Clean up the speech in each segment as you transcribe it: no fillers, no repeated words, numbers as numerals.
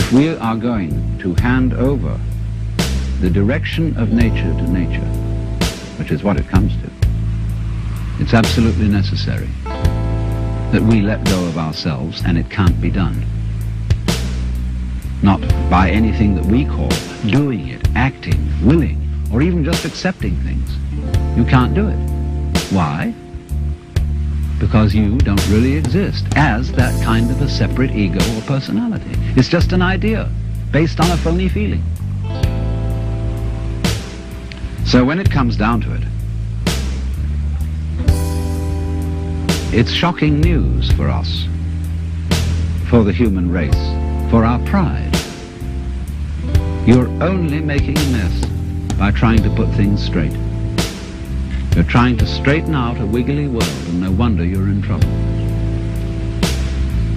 If we are going to hand over the direction of nature to nature, which is what it comes to, it's absolutely necessary that we let go of ourselves, and it can't be done. Not by anything that we call doing it, acting, willing, or even just accepting things. You can't do it. Why? Because you don't really exist as that kind of a separate ego or personality. It's just an idea based on a phony feeling. So when it comes down to it, it's shocking news for us, for the human race, for our pride. You're only making a mess by trying to put things straight. You're trying to straighten out a wiggly world, and no wonder you're in trouble.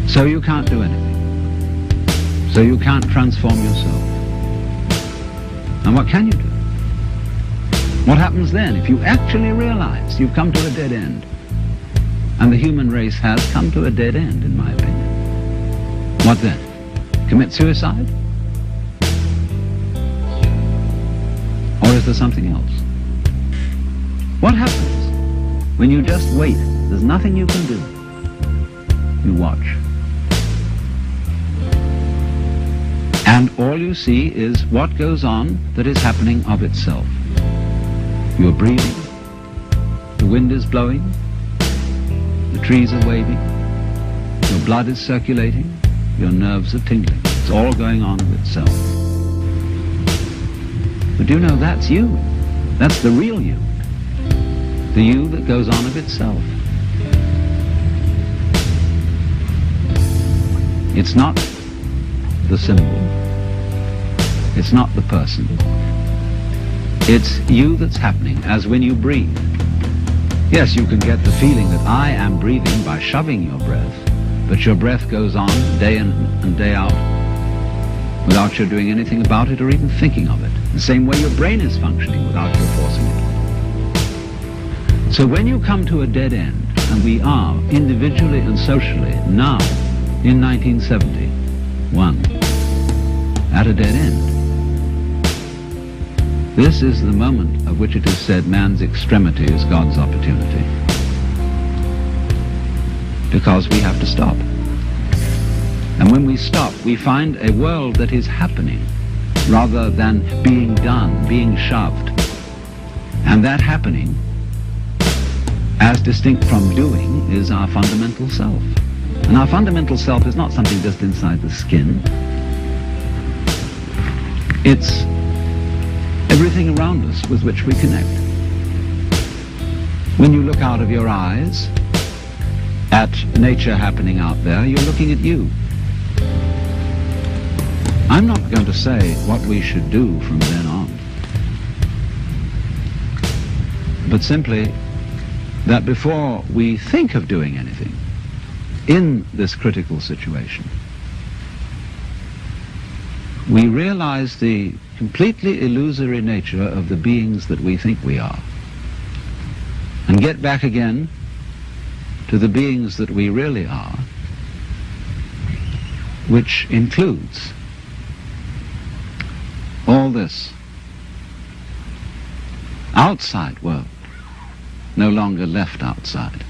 So you can't do anything. So you can't transform yourself. And what can you do? What happens then if you actually realize you've come to a dead end? And the human race has come to a dead end, in my opinion. What then? Commit suicide? Or is there something else? What happens when you just wait? There's nothing you can do. You watch. And all you see is what goes on that is happening of itself. You're breathing. The wind is blowing. The trees are waving. Your blood is circulating. Your nerves are tingling. It's all going on of itself. But you know that's you. That's the real you. The you that goes on of itself. It's not the symbol. It's not the person. It's you that's happening, as when you breathe. Yes, you can get the feeling that I am breathing by shoving your breath, but your breath goes on day in and day out without your doing anything about it or even thinking of it. The same way your brain is functioning without your forcing it. So when you come to a dead end, and we are individually and socially now in 1971 at a dead end, this is the moment of which it is said man's extremity is God's opportunity. Because we have to stop. And when we stop, we find a world that is happening rather than being done, being shoved. And that happening, as distinct from doing, is our fundamental self. And our fundamental self is not something just inside the skin. It's everything around us with which we connect. When you look out of your eyes at nature happening out there, you're looking at you. I'm not going to say what we should do from then on, but simply that before we think of doing anything in this critical situation, we realize the completely illusory nature of the beings that we think we are, and get back again to the beings that we really are, which includes all this outside world, no longer left outside.